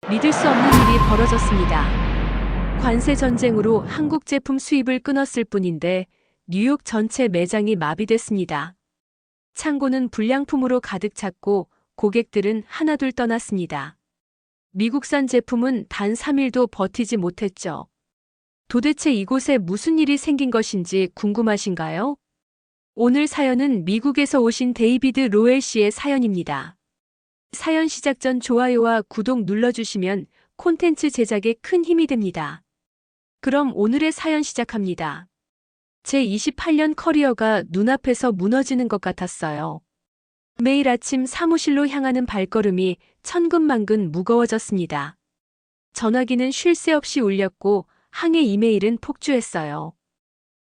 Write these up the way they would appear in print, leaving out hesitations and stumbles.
믿을 수 없는 일이 벌어졌습니다. 관세 전쟁으로 한국 제품 수입을 끊었을 뿐인데 뉴욕 전체 매장이 마비됐습니다. 창고는 불량품으로 가득 찼고 고객들은 하나둘 떠났습니다. 미국산 제품은 단 3일도 버티지 못했죠. 도대체 이곳에 무슨 일이 생긴 것인지 궁금하신가요? 오늘 사연은 미국에서 오신 데이비드 로엘 씨의 사연입니다. 사연 시작 전 좋아요와 구독 눌러주시면 콘텐츠 제작에 큰 힘이 됩니다. 그럼 오늘의 사연 시작합니다. 제 28년 커리어가 눈앞에서 무너지는 것 같았어요. 매일 아침 사무실로 향하는 발걸음이 천근만근 무거워졌습니다. 전화기는 쉴 새 없이 울렸고 항해 이메일은 폭주했어요.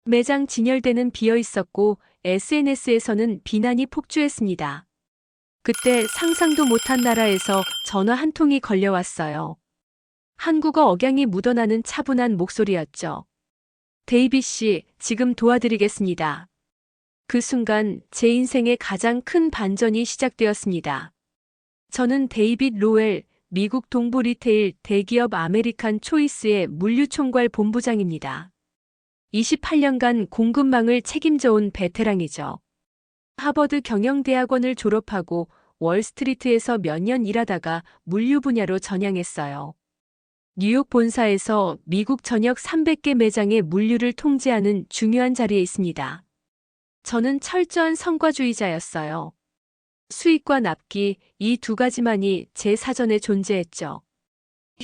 매장 진열대는 비어 있었고 SNS에서는 비난이 폭주했습니다. 그때 상상도 못한 나라에서 전화 한 통이 걸려왔어요. 한국어 억양이 묻어나는 차분한 목소리였죠. 데이비 씨, 지금 도와드리겠습니다. 그 순간 제 인생의 가장 큰 반전이 시작되었습니다. 저는 데이빗 로엘, 미국 동부 리테일 대기업 아메리칸 초이스의 물류총괄 본부장입니다. 28년간 공급망을 책임져온 베테랑이죠. 하버드 경영대학원을 졸업하고 월스트리트에서 몇 년 일하다가 물류 분야로 전향했어요. 뉴욕 본사에서 미국 전역 300개 매장의 물류를 통제하는 중요한 자리에 있습니다. 저는 철저한 성과주의자였어요. 수익과 납기, 이 두 가지만이 제 사전에 존재했죠.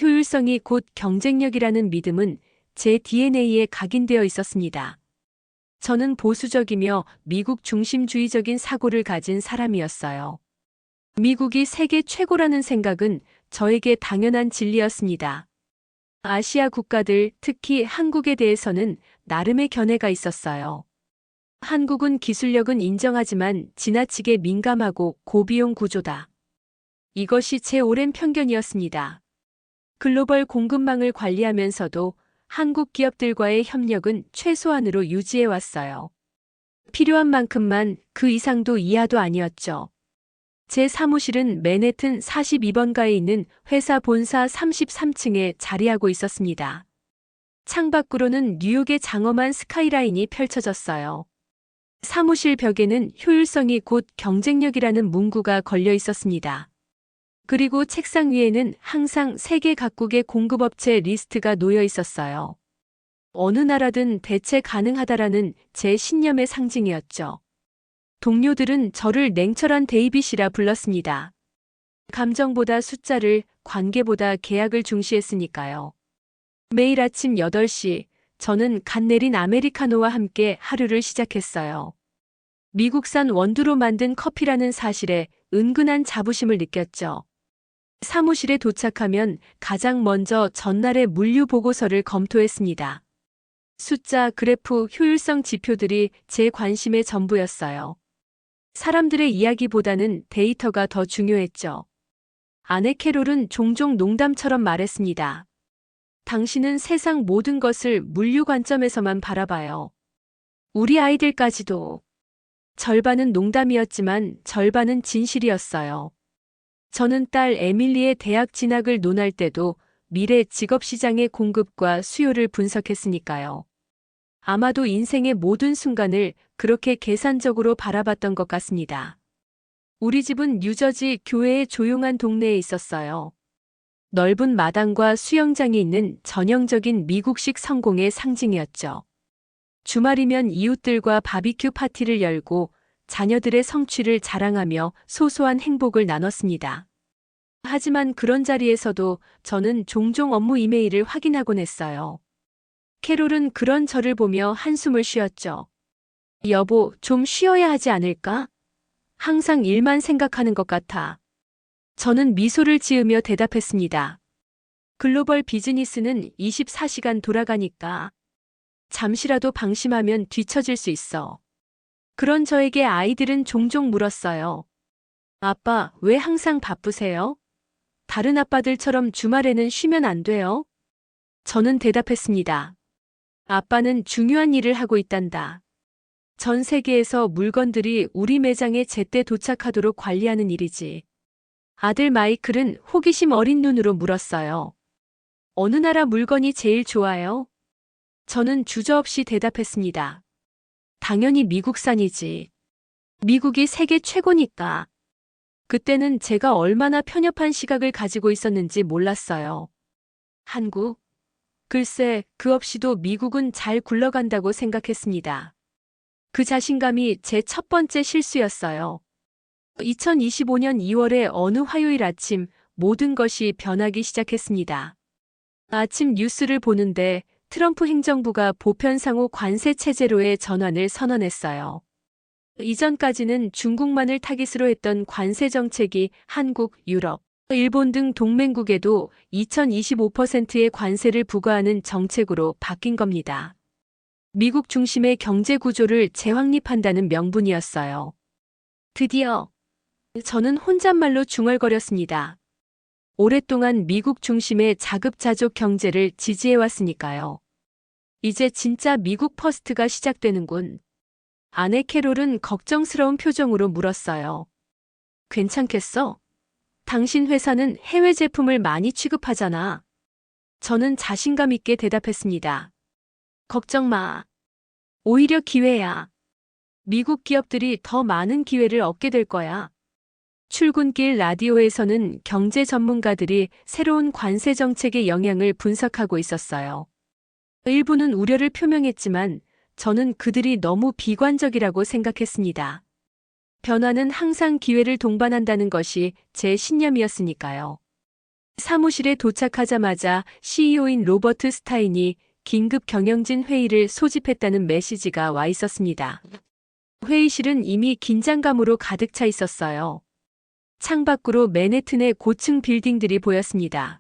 효율성이 곧 경쟁력이라는 믿음은 제 DNA에 각인되어 있었습니다. 저는 보수적이며 미국 중심주의적인 사고를 가진 사람이었어요. 미국이 세계 최고라는 생각은 저에게 당연한 진리였습니다. 아시아 국가들, 특히 한국에 대해서는 나름의 견해가 있었어요. 한국은 기술력은 인정하지만 지나치게 민감하고 고비용 구조다. 이것이 제 오랜 편견이었습니다. 글로벌 공급망을 관리하면서도 한국 기업들과의 협력은 최소한으로 유지해왔어요. 필요한 만큼만, 그 이상도 이하도 아니었죠. 제 사무실은 맨해튼 42번가에 있는 회사 본사 33층에 자리하고 있었습니다. 창밖으로는 뉴욕의 장엄한 스카이라인이 펼쳐졌어요. 사무실 벽에는 효율성이 곧 경쟁력이라는 문구가 걸려 있었습니다. 그리고 책상 위에는 항상 세계 각국의 공급업체 리스트가 놓여 있었어요. 어느 나라든 대체 가능하다라는 제 신념의 상징이었죠. 동료들은 저를 냉철한 데이빗이라 불렀습니다. 감정보다 숫자를, 관계보다 계약을 중시했으니까요. 매일 아침 8시, 저는 갓 내린 아메리카노와 함께 하루를 시작했어요. 미국산 원두로 만든 커피라는 사실에 은근한 자부심을 느꼈죠. 사무실에 도착하면 가장 먼저 전날의 물류 보고서를 검토했습니다. 숫자, 그래프, 효율성 지표들이 제 관심의 전부였어요. 사람들의 이야기보다는 데이터가 더 중요했죠. 아내 캐롤은 종종 농담처럼 말했습니다. 당신은 세상 모든 것을 물류 관점에서만 바라봐요. 우리 아이들까지도. 절반은 농담이었지만 절반은 진실이었어요. 저는 딸 에밀리의 대학 진학을 논할 때도 미래 직업시장의 공급과 수요를 분석했으니까요. 아마도 인생의 모든 순간을 그렇게 계산적으로 바라봤던 것 같습니다. 우리 집은 뉴저지 교외의 조용한 동네에 있었어요. 넓은 마당과 수영장이 있는 전형적인 미국식 성공의 상징이었죠. 주말이면 이웃들과 바비큐 파티를 열고 자녀들의 성취를 자랑하며 소소한 행복을 나눴습니다. 하지만 그런 자리에서도 저는 종종 업무 이메일을 확인하곤 했어요. 캐롤은 그런 저를 보며 한숨을 쉬었죠. 여보, 좀 쉬어야 하지 않을까? 항상 일만 생각하는 것 같아. 저는 미소를 지으며 대답했습니다. 글로벌 비즈니스는 24시간 돌아가니까. 잠시라도 방심하면 뒤처질 수 있어. 그런 저에게 아이들은 종종 물었어요. 아빠, 왜 항상 바쁘세요? 다른 아빠들처럼 주말에는 쉬면 안 돼요? 저는 대답했습니다. 아빠는 중요한 일을 하고 있단다. 전 세계에서 물건들이 우리 매장에 제때 도착하도록 관리하는 일이지. 아들 마이클은 호기심 어린 눈으로 물었어요. 어느 나라 물건이 제일 좋아요? 저는 주저없이 대답했습니다. 당연히 미국산이지. 미국이 세계 최고니까. 그때는 제가 얼마나 편협한 시각을 가지고 있었는지 몰랐어요. 한국? 글쎄, 그 없이도 미국은 잘 굴러간다고 생각했습니다. 그 자신감이 제 첫 번째 실수였어요. 2025년 2월의 어느 화요일 아침 모든 것이 변하기 시작했습니다. 아침 뉴스를 보는데 트럼프 행정부가 보편상호 관세 체제로의 전환을 선언했어요. 이전까지는 중국만을 타깃으로 했던 관세 정책이 한국, 유럽, 일본 등 동맹국에도 2025%의 관세를 부과하는 정책으로 바뀐 겁니다. 미국 중심의 경제 구조를 재확립한다는 명분이었어요. 드디어 저는 혼잣말로 중얼거렸습니다. 오랫동안 미국 중심의 자급자족 경제를 지지해왔으니까요. 이제 진짜 미국 퍼스트가 시작되는군. 아내 캐롤은 걱정스러운 표정으로 물었어요. 괜찮겠어? 당신 회사는 해외 제품을 많이 취급하잖아. 저는 자신감 있게 대답했습니다. 걱정 마. 오히려 기회야. 미국 기업들이 더 많은 기회를 얻게 될 거야. 출근길 라디오에서는 경제 전문가들이 새로운 관세 정책의 영향을 분석하고 있었어요. 일부는 우려를 표명했지만 저는 그들이 너무 비관적이라고 생각했습니다. 변화는 항상 기회를 동반한다는 것이 제 신념이었으니까요. 사무실에 도착하자마자 CEO인 로버트 스타인이 긴급 경영진 회의를 소집했다는 메시지가 와 있었습니다. 회의실은 이미 긴장감으로 가득 차 있었어요. 창밖으로 맨해튼의 고층 빌딩들이 보였습니다.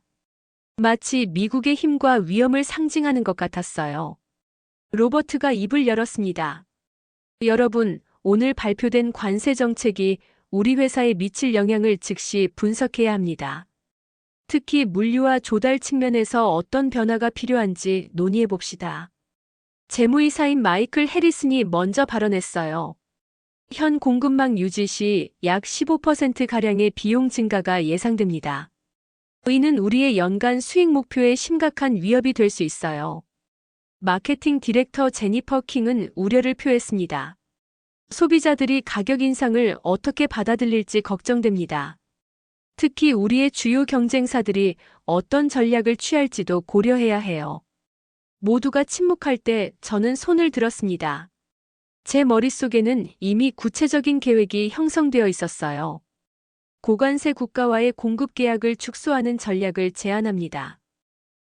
마치 미국의 힘과 위엄을 상징하는 것 같았어요. 로버트가 입을 열었습니다. 여러분, 오늘 발표된 관세 정책이 우리 회사에 미칠 영향을 즉시 분석해야 합니다. 특히 물류와 조달 측면에서 어떤 변화가 필요한지 논의해 봅시다. 재무이사인 마이클 해리슨이 먼저 발언했어요. 현 공급망 유지 시 약 15%가량의 비용 증가가 예상됩니다. 이는 우리의 연간 수익 목표에 심각한 위협이 될 수 있어요. 마케팅 디렉터 제니퍼 킹은 우려를 표했습니다. 소비자들이 가격 인상을 어떻게 받아들일지 걱정됩니다. 특히 우리의 주요 경쟁사들이 어떤 전략을 취할지도 고려해야 해요. 모두가 침묵할 때 저는 손을 들었습니다. 제 머릿속에는 이미 구체적인 계획이 형성되어 있었어요. 고관세 국가와의 공급 계약을 축소하는 전략을 제안합니다.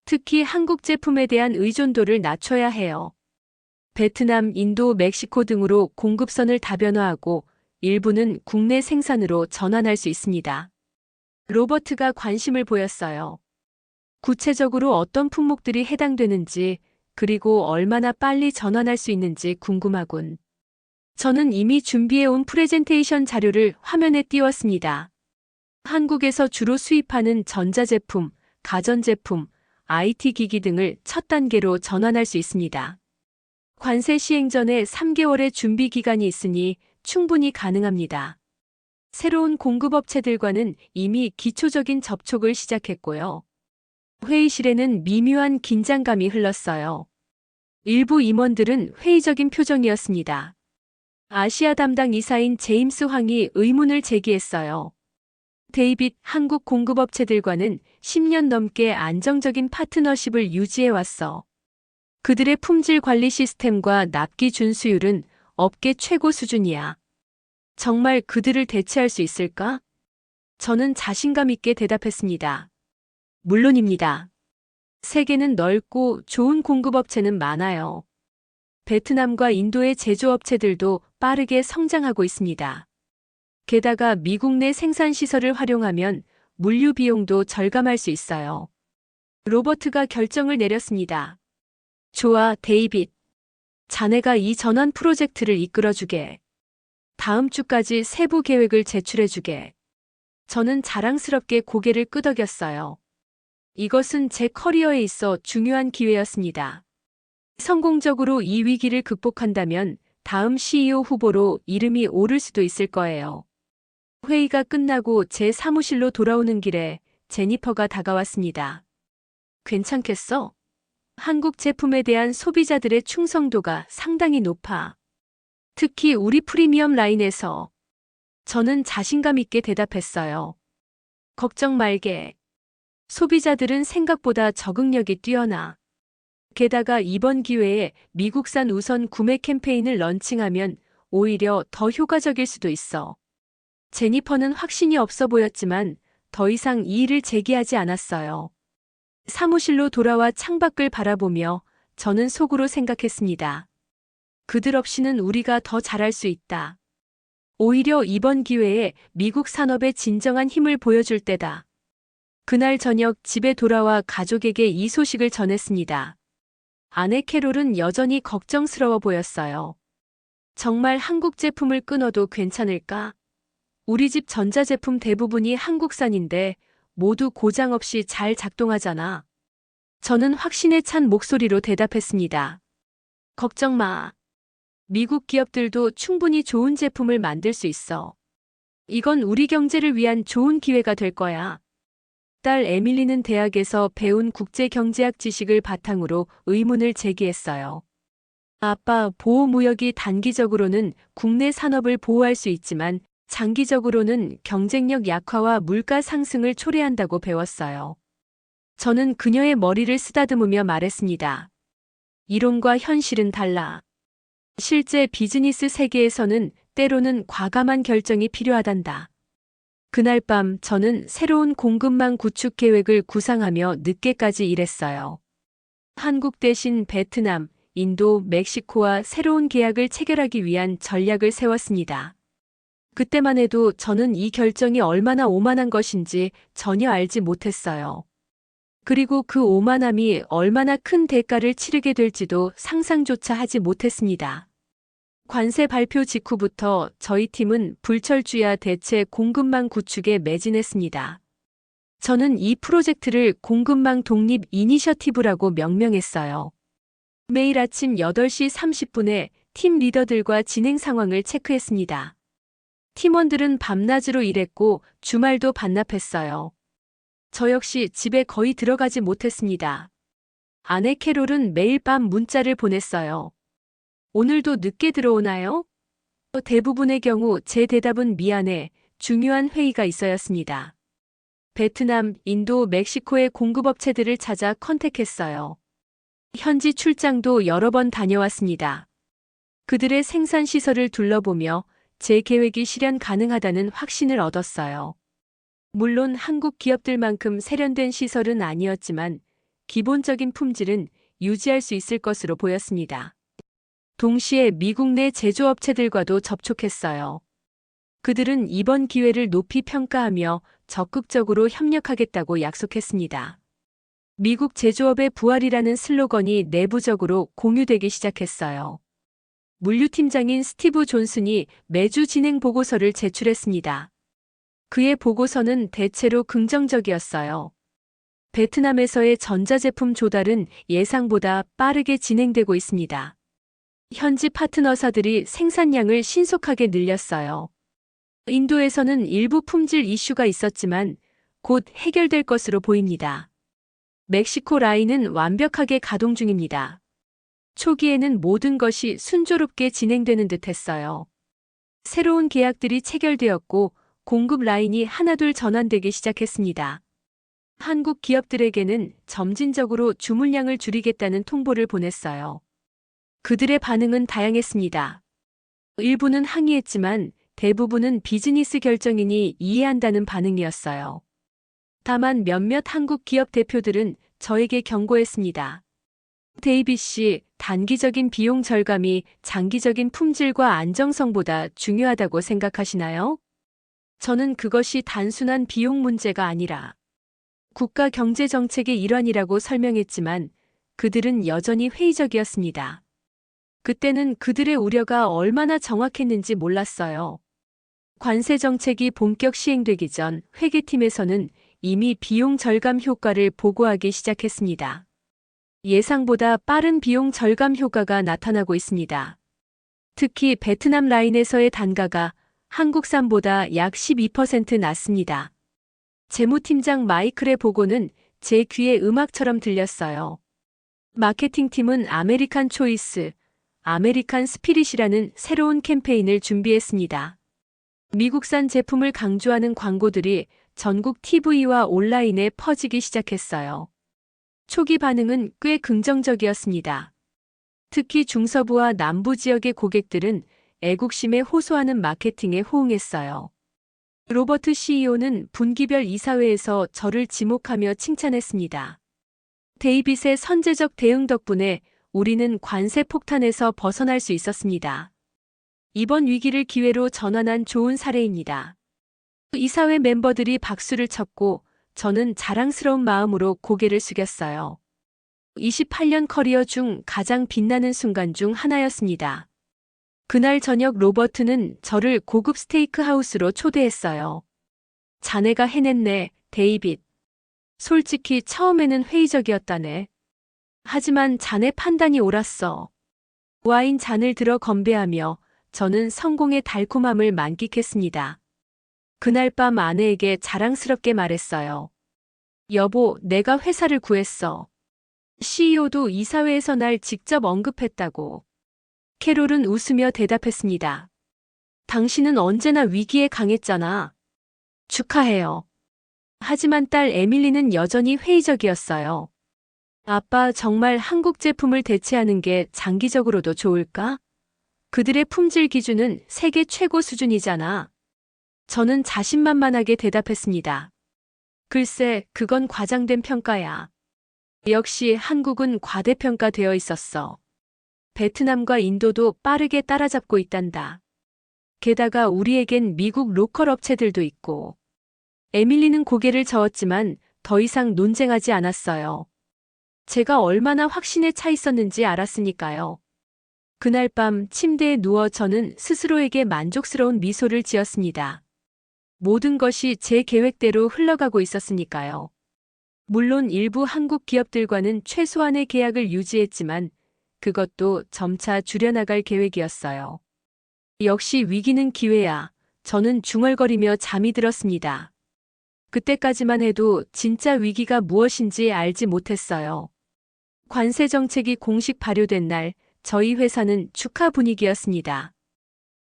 특히 한국 제품에 대한 의존도를 낮춰야 해요. 베트남, 인도, 멕시코 등으로 공급선을 다변화하고 일부는 국내 생산으로 전환할 수 있습니다. 로버트가 관심을 보였어요. 구체적으로 어떤 품목들이 해당되는지, 그리고 얼마나 빨리 전환할 수 있는지 궁금하군. 저는 이미 준비해온 프레젠테이션 자료를 화면에 띄웠습니다. 한국에서 주로 수입하는 전자제품, 가전제품, IT 기기 등을 첫 단계로 전환할 수 있습니다. 관세 시행 전에 3개월의 준비 기간이 있으니 충분히 가능합니다. 새로운 공급업체들과는 이미 기초적인 접촉을 시작했고요. 회의실에는 미묘한 긴장감이 흘렀어요. 일부 임원들은 회의적인 표정이었습니다. 아시아 담당 이사인 제임스 황이 의문을 제기했어요. 데이빗, 한국 공급업체들과는 10년 넘게 안정적인 파트너십을 유지해왔어. 그들의 품질 관리 시스템과 납기 준수율은 업계 최고 수준이야. 정말 그들을 대체할 수 있을까? 저는 자신감 있게 대답했습니다. 물론입니다. 세계는 넓고 좋은 공급업체는 많아요. 베트남과 인도의 제조업체들도 빠르게 성장하고 있습니다. 게다가 미국 내 생산시설을 활용하면 물류 비용도 절감할 수 있어요. 로버트가 결정을 내렸습니다. 좋아, 데이빗. 자네가 이 전환 프로젝트를 이끌어주게. 다음 주까지 세부 계획을 제출해주게. 저는 자랑스럽게 고개를 끄덕였어요. 이것은 제 커리어에 있어 중요한 기회였습니다. 성공적으로 이 위기를 극복한다면 다음 CEO 후보로 이름이 오를 수도 있을 거예요. 회의가 끝나고 제 사무실로 돌아오는 길에 제니퍼가 다가왔습니다. 괜찮겠어? 한국 제품에 대한 소비자들의 충성도가 상당히 높아. 특히 우리 프리미엄 라인에서. 저는 자신감 있게 대답했어요. 걱정 말게. 소비자들은 생각보다 적응력이 뛰어나. 게다가 이번 기회에 미국산 우선 구매 캠페인을 런칭하면 오히려 더 효과적일 수도 있어. 제니퍼는 확신이 없어 보였지만 더 이상 이의를 제기하지 않았어요. 사무실로 돌아와 창밖을 바라보며 저는 속으로 생각했습니다. 그들 없이는 우리가 더 잘할 수 있다. 오히려 이번 기회에 미국 산업의 진정한 힘을 보여줄 때다. 그날 저녁 집에 돌아와 가족에게 이 소식을 전했습니다. 아내 캐롤은 여전히 걱정스러워 보였어요. 정말 한국 제품을 끊어도 괜찮을까? 우리 집 전자제품 대부분이 한국산인데 모두 고장 없이 잘 작동하잖아. 저는 확신에 찬 목소리로 대답했습니다. 걱정 마. 미국 기업들도 충분히 좋은 제품을 만들 수 있어. 이건 우리 경제를 위한 좋은 기회가 될 거야. 딸 에밀리는 대학에서 배운 국제경제학 지식을 바탕으로 의문을 제기했어요. 아빠, 보호무역이 단기적으로는 국내 산업을 보호할 수 있지만 장기적으로는 경쟁력 약화와 물가 상승을 초래한다고 배웠어요. 저는 그녀의 머리를 쓰다듬으며 말했습니다. 이론과 현실은 달라. 실제 비즈니스 세계에서는 때로는 과감한 결정이 필요하단다. 그날 밤 저는 새로운 공급망 구축 계획을 구상하며 늦게까지 일했어요. 한국 대신 베트남, 인도, 멕시코와 새로운 계약을 체결하기 위한 전략을 세웠습니다. 그때만 해도 저는 이 결정이 얼마나 오만한 것인지 전혀 알지 못했어요. 그리고 그 오만함이 얼마나 큰 대가를 치르게 될지도 상상조차 하지 못했습니다. 관세 발표 직후부터 저희 팀은 불철주야 대체 공급망 구축에 매진했습니다. 저는 이 프로젝트를 공급망 독립 이니셔티브라고 명명했어요. 매일 아침 8시 30분에 팀 리더들과 진행 상황을 체크했습니다. 팀원들은 밤낮으로 일했고 주말도 반납했어요. 저 역시 집에 거의 들어가지 못했습니다. 아내 캐롤은 매일 밤 문자를 보냈어요. 오늘도 늦게 들어오나요? 대부분의 경우 제 대답은 미안해, 중요한 회의가 있어였습니다. 베트남, 인도, 멕시코의 공급업체들을 찾아 컨택했어요. 현지 출장도 여러 번 다녀왔습니다. 그들의 생산시설을 둘러보며 제 계획이 실현 가능하다는 확신을 얻었어요. 물론 한국 기업들만큼 세련된 시설은 아니었지만 기본적인 품질은 유지할 수 있을 것으로 보였습니다. 동시에 미국 내 제조업체들과도 접촉했어요. 그들은 이번 기회를 높이 평가하며 적극적으로 협력하겠다고 약속했습니다. 미국 제조업의 부활이라는 슬로건이 내부적으로 공유되기 시작했어요. 물류팀장인 스티브 존슨이 매주 진행 보고서를 제출했습니다. 그의 보고서는 대체로 긍정적이었어요. 베트남에서의 전자제품 조달은 예상보다 빠르게 진행되고 있습니다. 현지 파트너사들이 생산량을 신속하게 늘렸어요. 인도에서는 일부 품질 이슈가 있었지만 곧 해결될 것으로 보입니다. 멕시코 라인은 완벽하게 가동 중입니다. 초기에는 모든 것이 순조롭게 진행되는 듯 했어요. 새로운 계약들이 체결되었고 공급 라인이 하나둘 전환되기 시작했습니다. 한국 기업들에게는 점진적으로 주문량을 줄이겠다는 통보를 보냈어요. 그들의 반응은 다양했습니다. 일부는 항의했지만 대부분은 비즈니스 결정이니 이해한다는 반응이었어요. 다만 몇몇 한국 기업 대표들은 저에게 경고했습니다. 데이비 씨, 단기적인 비용 절감이 장기적인 품질과 안정성보다 중요하다고 생각하시나요? 저는 그것이 단순한 비용 문제가 아니라 국가 경제 정책의 일환이라고 설명했지만 그들은 여전히 회의적이었습니다. 그때는 그들의 우려가 얼마나 정확했는지 몰랐어요. 관세 정책이 본격 시행되기 전 회계팀에서는 이미 비용 절감 효과를 보고하기 시작했습니다. 예상보다 빠른 비용 절감 효과가 나타나고 있습니다. 특히 베트남 라인에서의 단가가 한국산보다 약 12% 낮습니다. 재무팀장 마이클의 보고는 제 귀에 음악처럼 들렸어요. 마케팅팀은 아메리칸 초이스, 아메리칸 스피릿이라는 새로운 캠페인을 준비했습니다. 미국산 제품을 강조하는 광고들이 전국 TV와 온라인에 퍼지기 시작했어요. 초기 반응은 꽤 긍정적이었습니다. 특히 중서부와 남부 지역의 고객들은 애국심에 호소하는 마케팅에 호응했어요. 로버트 CEO는 분기별 이사회에서 저를 지목하며 칭찬했습니다. 데이빗의 선제적 대응 덕분에 우리는 관세 폭탄에서 벗어날 수 있었습니다. 이번 위기를 기회로 전환한 좋은 사례입니다. 이사회 멤버들이 박수를 쳤고 저는 자랑스러운 마음으로 고개를 숙였어요. 28년 커리어 중 가장 빛나는 순간 중 하나였습니다. 그날 저녁 로버트는 저를 고급 스테이크 하우스로 초대했어요. 자네가 해냈네, 데이빗. 솔직히 처음에는 회의적이었다네. 하지만 자네 판단이 옳았어. 와인 잔을 들어 건배하며 저는 성공의 달콤함을 만끽했습니다. 그날 밤 아내에게 자랑스럽게 말했어요. 여보, 내가 회사를 구했어. CEO도 이사회에서 날 직접 언급했다고. 캐롤은 웃으며 대답했습니다. 당신은 언제나 위기에 강했잖아. 축하해요. 하지만 딸 에밀리는 여전히 회의적이었어요. 아빠, 정말 한국 제품을 대체하는 게 장기적으로도 좋을까? 그들의 품질 기준은 세계 최고 수준이잖아. 저는 자신만만하게 대답했습니다. 글쎄, 그건 과장된 평가야. 역시 한국은 과대평가되어 있었어. 베트남과 인도도 빠르게 따라잡고 있단다. 게다가 우리에겐 미국 로컬 업체들도 있고. 에밀리는 고개를 저었지만 더 이상 논쟁하지 않았어요. 제가 얼마나 확신에 차 있었는지 알았으니까요. 그날 밤 침대에 누워 저는 스스로에게 만족스러운 미소를 지었습니다. 모든 것이 제 계획대로 흘러가고 있었으니까요. 물론 일부 한국 기업들과는 최소한의 계약을 유지했지만 그것도 점차 줄여나갈 계획이었어요. 역시 위기는 기회야. 저는 중얼거리며 잠이 들었습니다. 그때까지만 해도 진짜 위기가 무엇인지 알지 못했어요. 관세 정책이 공식 발효된 날, 저희 회사는 축하 분위기였습니다.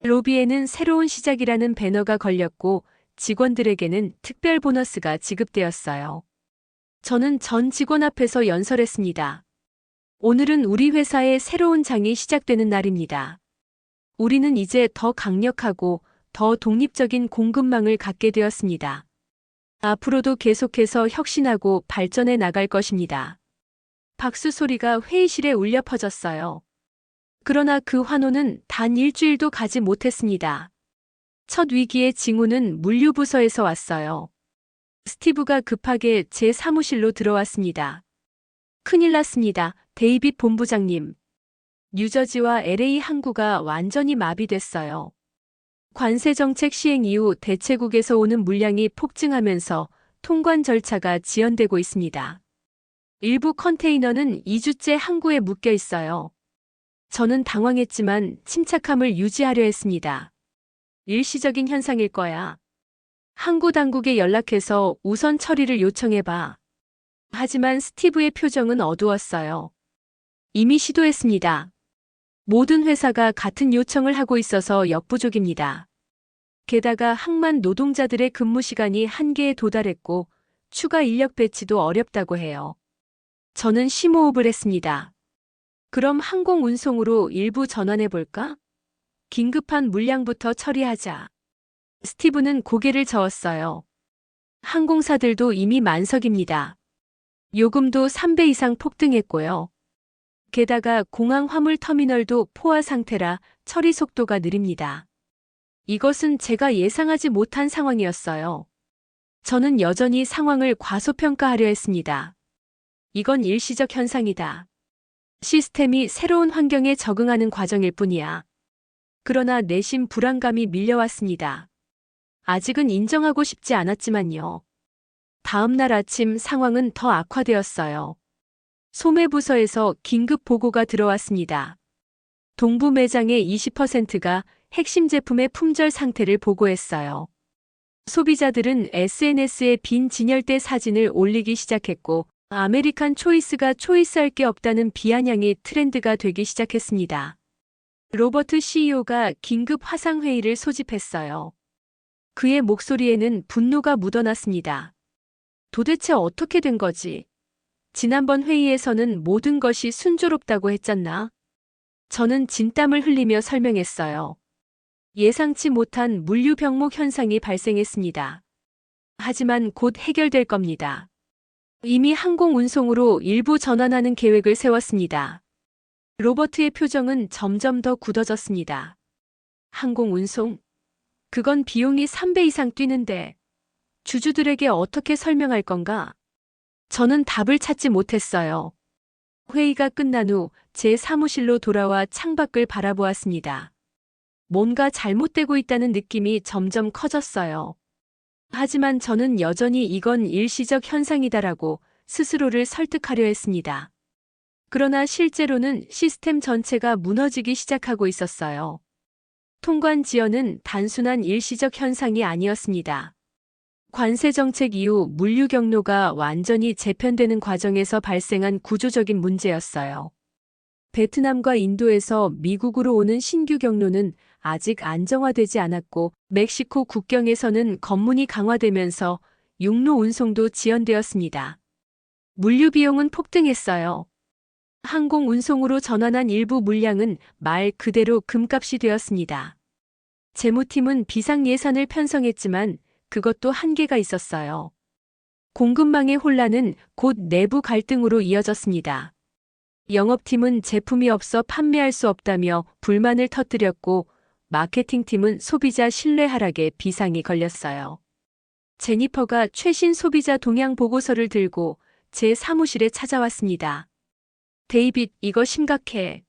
로비에는 새로운 시작이라는 배너가 걸렸고 직원들에게는 특별 보너스가 지급되었어요. 저는 전 직원 앞에서 연설했습니다. 오늘은 우리 회사의 새로운 장이 시작되는 날입니다. 우리는 이제 더 강력하고 더 독립적인 공급망을 갖게 되었습니다. 앞으로도 계속해서 혁신하고 발전해 나갈 것입니다. 박수 소리가 회의실에 울려 퍼졌어요. 그러나 그 환호는 단 일주일도 가지 못했습니다. 첫 위기의 징후는 물류부서에서 왔어요. 스티브가 급하게 제 사무실로 들어왔습니다. 큰일 났습니다, 데이빗 본부장님. 뉴저지와 LA 항구가 완전히 마비됐어요. 관세 정책 시행 이후 대체국에서 오는 물량이 폭증하면서 통관 절차가 지연되고 있습니다. 일부 컨테이너는 2주째 항구에 묶여 있어요. 저는 당황했지만 침착함을 유지하려 했습니다. 일시적인 현상일 거야. 항구 당국에 연락해서 우선 처리를 요청해봐. 하지만 스티브의 표정은 어두웠어요. 이미 시도했습니다. 모든 회사가 같은 요청을 하고 있어서 역부족입니다. 게다가 항만 노동자들의 근무 시간이 한계에 도달했고 추가 인력 배치도 어렵다고 해요. 저는 심호흡을 했습니다. 그럼 항공 운송으로 일부 전환해볼까? 긴급한 물량부터 처리하자. 스티브는 고개를 저었어요. 항공사들도 이미 만석입니다. 요금도 3배 이상 폭등했고요. 게다가 공항 화물 터미널도 포화 상태라 처리 속도가 느립니다. 이것은 제가 예상하지 못한 상황이었어요. 저는 여전히 상황을 과소평가하려 했습니다. 이건 일시적 현상이다. 시스템이 새로운 환경에 적응하는 과정일 뿐이야. 그러나 내심 불안감이 밀려왔습니다. 아직은 인정하고 싶지 않았지만요. 다음 날 아침 상황은 더 악화되었어요. 소매부서에서 긴급 보고가 들어왔습니다. 동부 매장의 20%가 핵심 제품의 품절 상태를 보고했어요. 소비자들은 SNS에 빈 진열대 사진을 올리기 시작했고, 아메리칸 초이스가 초이스할 게 없다는 비아냥이 트렌드가 되기 시작했습니다. 로버트 CEO가 긴급 화상회의를 소집했어요. 그의 목소리에는 분노가 묻어났습니다. 도대체 어떻게 된 거지? 지난번 회의에서는 모든 것이 순조롭다고 했잖아. 저는 진땀을 흘리며 설명했어요. 예상치 못한 물류 병목 현상이 발생했습니다. 하지만 곧 해결될 겁니다. 이미 항공 운송으로 일부 전환하는 계획을 세웠습니다. 로버트의 표정은 점점 더 굳어졌습니다. 항공 운송? 그건 비용이 3배 이상 뛰는데 주주들에게 어떻게 설명할 건가? 저는 답을 찾지 못했어요. 회의가 끝난 후 제 사무실로 돌아와 창밖을 바라보았습니다. 뭔가 잘못되고 있다는 느낌이 점점 커졌어요. 하지만 저는 여전히 이건 일시적 현상이다라고 스스로를 설득하려 했습니다. 그러나 실제로는 시스템 전체가 무너지기 시작하고 있었어요. 통관 지연은 단순한 일시적 현상이 아니었습니다. 관세 정책 이후 물류 경로가 완전히 재편되는 과정에서 발생한 구조적인 문제였어요. 베트남과 인도에서 미국으로 오는 신규 경로는 아직 안정화되지 않았고, 멕시코 국경에서는 검문이 강화되면서 육로 운송도 지연되었습니다. 물류 비용은 폭등했어요. 항공 운송으로 전환한 일부 물량은 말 그대로 금값이 되었습니다. 재무팀은 비상 예산을 편성했지만 그것도 한계가 있었어요. 공급망의 혼란은 곧 내부 갈등으로 이어졌습니다. 영업팀은 제품이 없어 판매할 수 없다며 불만을 터뜨렸고, 마케팅팀은 소비자 신뢰 하락에 비상이 걸렸어요. 제니퍼가 최신 소비자 동향 보고서를 들고 제 사무실에 찾아왔습니다. 데이빗, 이거 심각해.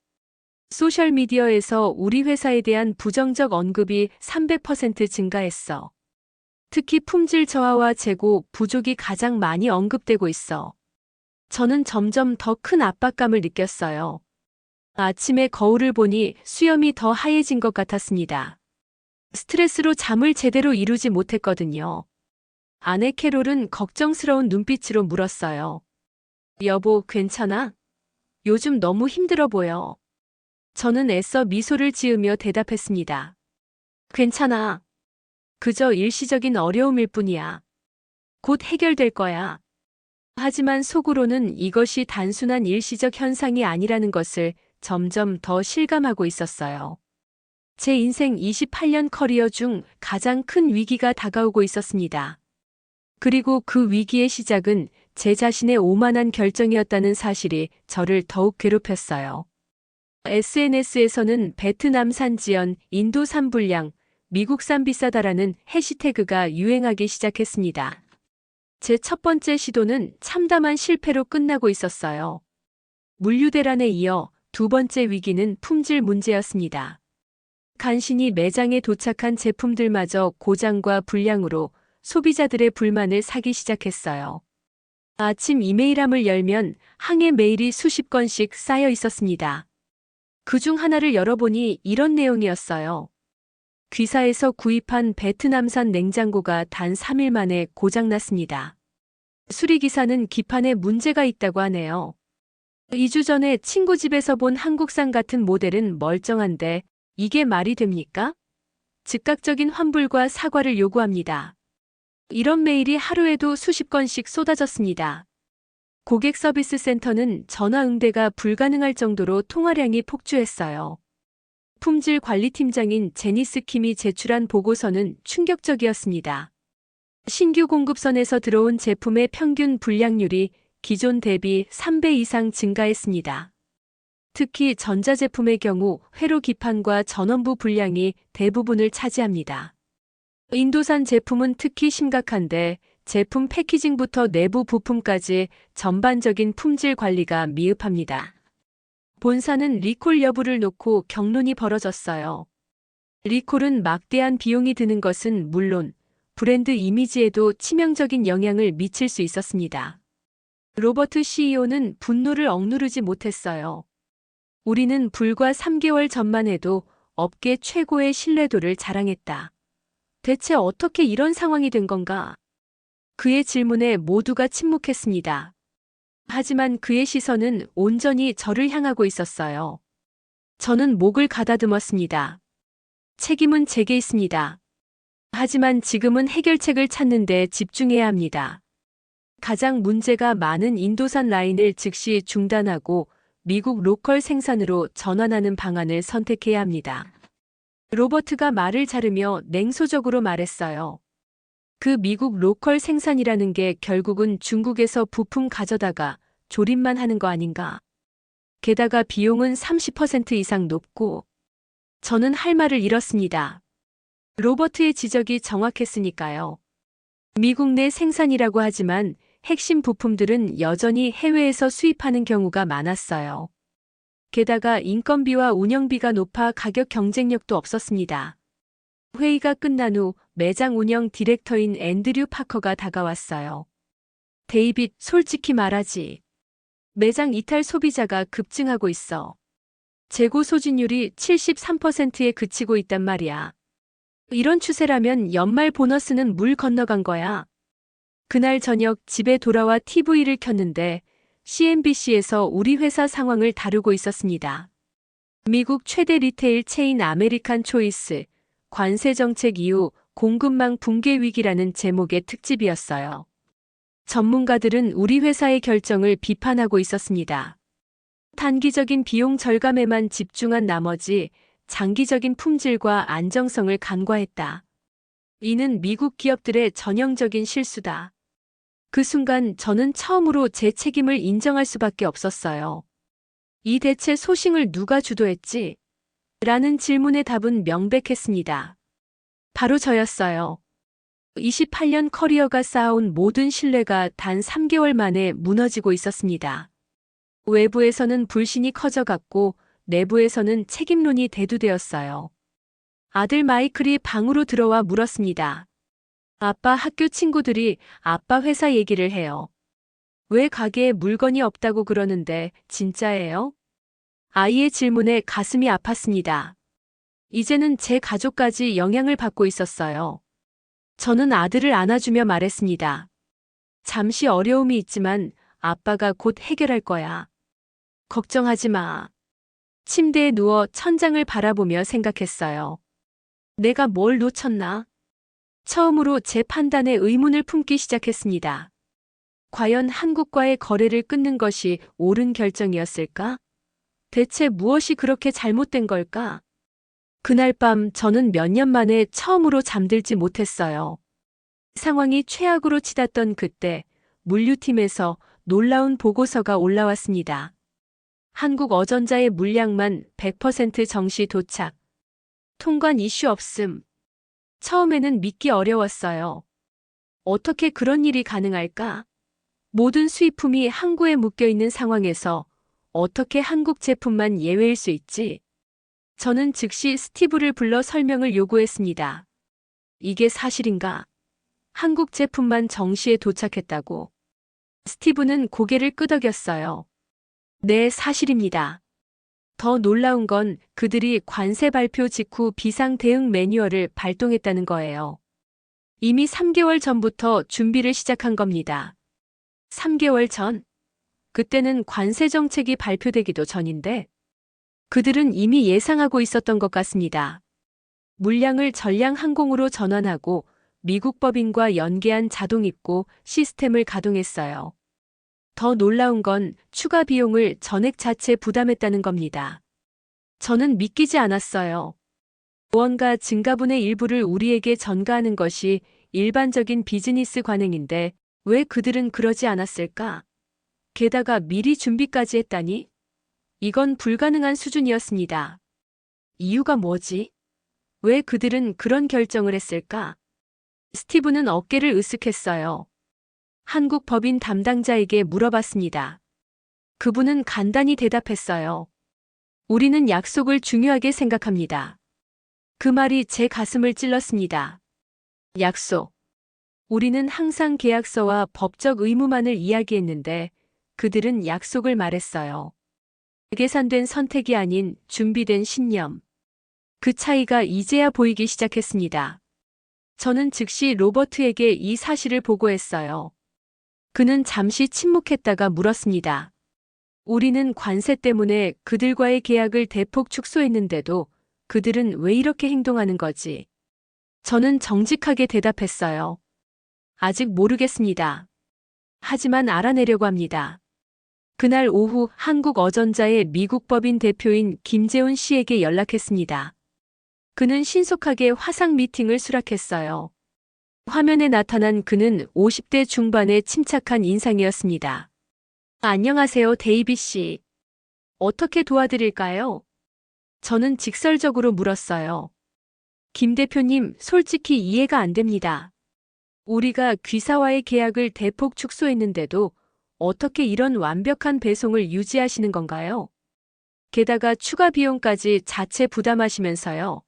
소셜미디어에서 우리 회사에 대한 부정적 언급이 300% 증가했어. 특히 품질 저하와 재고 부족이 가장 많이 언급되고 있어. 저는 점점 더 큰 압박감을 느꼈어요. 아침에 거울을 보니 수염이 더 하얘진 것 같았습니다. 스트레스로 잠을 제대로 이루지 못했거든요. 아내 캐롤은 걱정스러운 눈빛으로 물었어요. 여보, 괜찮아? 요즘 너무 힘들어 보여. 저는 애써 미소를 지으며 대답했습니다. 괜찮아. 그저 일시적인 어려움일 뿐이야. 곧 해결될 거야. 하지만 속으로는 이것이 단순한 일시적 현상이 아니라는 것을 점점 더 실감하고 있었어요. 제 인생 28년 커리어 중 가장 큰 위기가 다가오고 있었습니다. 그리고 그 위기의 시작은 제 자신의 오만한 결정이었다는 사실이 저를 더욱 괴롭혔어요. SNS에서는 베트남산 지연, 인도산 불량, 미국산 비싸다라는 해시태그가 유행하기 시작했습니다. 제 첫 번째 시도는 참담한 실패로 끝나고 있었어요. 물류대란에 이어 두 번째 위기는 품질 문제였습니다. 간신히 매장에 도착한 제품들마저 고장과 불량으로 소비자들의 불만을 사기 시작했어요. 아침 이메일함을 열면 항해 메일이 수십 건씩 쌓여 있었습니다. 그중 하나를 열어보니 이런 내용이었어요. 귀사에서 구입한 베트남산 냉장고가 단 3일 만에 고장났습니다. 수리기사는 기판에 문제가 있다고 하네요. 2주 전에 친구 집에서 본 한국산 같은 모델은 멀쩡한데 이게 말이 됩니까? 즉각적인 환불과 사과를 요구합니다. 이런 메일이 하루에도 수십 건씩 쏟아졌습니다. 고객 서비스 센터는 전화 응대가 불가능할 정도로 통화량이 폭주했어요. 품질 관리팀장인 제니스 킴이 제출한 보고서는 충격적이었습니다. 신규 공급선에서 들어온 제품의 평균 불량률이 기존 대비 3배 이상 증가했습니다. 특히 전자제품의 경우 회로 기판과 전원부 불량이 대부분을 차지합니다. 인도산 제품은 특히 심각한데 제품 패키징부터 내부 부품까지 전반적인 품질 관리가 미흡합니다. 본사는 리콜 여부를 놓고 격론이 벌어졌어요. 리콜은 막대한 비용이 드는 것은 물론 브랜드 이미지에도 치명적인 영향을 미칠 수 있었습니다. 로버트 CEO는 분노를 억누르지 못했어요. 우리는 불과 3개월 전만 해도 업계 최고의 신뢰도를 자랑했다. 대체 어떻게 이런 상황이 된 건가? 그의 질문에 모두가 침묵했습니다. 하지만 그의 시선은 온전히 저를 향하고 있었어요. 저는 목을 가다듬었습니다. 책임은 제게 있습니다. 하지만 지금은 해결책을 찾는 데 집중해야 합니다. 가장 문제가 많은 인도산 라인을 즉시 중단하고 미국 로컬 생산으로 전환하는 방안을 선택해야 합니다. 로버트가 말을 자르며 냉소적으로 말했어요. 그 미국 로컬 생산이라는 게 결국은 중국에서 부품 가져다가 조립만 하는 거 아닌가? 게다가 비용은 30% 이상 높고. 저는 할 말을 잃었습니다. 로버트의 지적이 정확했으니까요. 미국 내 생산이라고 하지만 핵심 부품들은 여전히 해외에서 수입하는 경우가 많았어요. 게다가 인건비와 운영비가 높아 가격 경쟁력도 없었습니다. 회의가 끝난 후 매장 운영 디렉터인 앤드류 파커가 다가왔어요. 데이빗, 솔직히 말하지. 매장 이탈 소비자가 급증하고 있어. 재고 소진율이 73%에 그치고 있단 말이야. 이런 추세라면 연말 보너스는 물 건너간 거야. 그날 저녁 집에 돌아와 TV를 켰는데 CNBC에서 우리 회사 상황을 다루고 있었습니다. 미국 최대 리테일 체인 아메리칸 초이스, 관세 정책 이후 공급망 붕괴 위기라는 제목의 특집이었어요. 전문가들은 우리 회사의 결정을 비판하고 있었습니다. 단기적인 비용 절감에만 집중한 나머지 장기적인 품질과 안정성을 간과했다. 이는 미국 기업들의 전형적인 실수다. 그 순간 저는 처음으로 제 책임을 인정할 수밖에 없었어요. 이 대체 소싱을 누가 주도했지? 라는 질문의 답은 명백했습니다. 바로 저였어요. 28년 커리어가 쌓아온 모든 신뢰가 단 3개월 만에 무너지고 있었습니다. 외부에서는 불신이 커져갔고 내부에서는 책임론이 대두되었어요. 아들 마이클이 방으로 들어와 물었습니다. 아빠 학교 친구들이 아빠 회사 얘기를 해요. 왜 가게에 물건이 없다고 그러는데 진짜예요? 아이의 질문에 가슴이 아팠습니다. 이제는 제 가족까지 영향을 받고 있었어요. 저는 아들을 안아주며 말했습니다. 잠시 어려움이 있지만 아빠가 곧 해결할 거야. 걱정하지 마. 침대에 누워 천장을 바라보며 생각했어요. 내가 뭘 놓쳤나? 처음으로 제 판단에 의문을 품기 시작했습니다. 과연 한국과의 거래를 끊는 것이 옳은 결정이었을까? 대체 무엇이 그렇게 잘못된 걸까? 그날 밤 저는 몇 년 만에 처음으로 잠들지 못했어요. 상황이 최악으로 치닫던 그때 물류팀에서 놀라운 보고서가 올라왔습니다. 한국 어전자의 물량만 100% 정시 도착. 통관 이슈 없음. 처음에는 믿기 어려웠어요. 어떻게 그런 일이 가능할까? 모든 수입품이 항구에 묶여 있는 상황에서 어떻게 한국 제품만 예외일 수 있지? 저는 즉시 스티브를 불러 설명을 요구했습니다. 이게 사실인가? 한국 제품만 정시에 도착했다고. 스티브는 고개를 끄덕였어요. 네, 사실입니다. 더 놀라운 건 그들이 관세 발표 직후 비상 대응 매뉴얼을 발동했다는 거예요. 이미 3개월 전부터 준비를 시작한 겁니다. 3개월 전? 그때는 관세 정책이 발표되기도 전인데 그들은 이미 예상하고 있었던 것 같습니다. 물량을 전량 항공으로 전환하고 미국 법인과 연계한 자동 입고 시스템을 가동했어요. 더 놀라운 건 추가 비용을 전액 자체 부담했다는 겁니다. 저는 믿기지 않았어요. 무언가 증가분의 일부를 우리에게 전가하는 것이 일반적인 비즈니스 관행인데 왜 그들은 그러지 않았을까? 게다가 미리 준비까지 했다니? 이건 불가능한 수준이었습니다. 이유가 뭐지? 왜 그들은 그런 결정을 했을까? 스티브는 어깨를 으쓱했어요. 한국 법인 담당자에게 물어봤습니다. 그분은 간단히 대답했어요. 우리는 약속을 중요하게 생각합니다. 그 말이 제 가슴을 찔렀습니다. 약속. 우리는 항상 계약서와 법적 의무만을 이야기했는데 그들은 약속을 말했어요. 계산된 선택이 아닌 준비된 신념. 그 차이가 이제야 보이기 시작했습니다. 저는 즉시 로버트에게 이 사실을 보고했어요. 그는 잠시 침묵했다가 물었습니다. 우리는 관세 때문에 그들과의 계약을 대폭 축소했는데도 그들은 왜 이렇게 행동하는 거지? 저는 정직하게 대답했어요. 아직 모르겠습니다. 하지만 알아내려고 합니다. 그날 오후 한국어전자의 미국 법인 대표인 김재훈 씨에게 연락했습니다. 그는 신속하게 화상 미팅을 수락했어요. 화면에 나타난 그는 50대 중반의 침착한 인상이었습니다. 안녕하세요, 데이비 씨. 어떻게 도와드릴까요? 저는 직설적으로 물었어요. 김 대표님, 솔직히 이해가 안 됩니다. 우리가 귀사와의 계약을 대폭 축소했는데도 어떻게 이런 완벽한 배송을 유지하시는 건가요? 게다가 추가 비용까지 자체 부담하시면서요.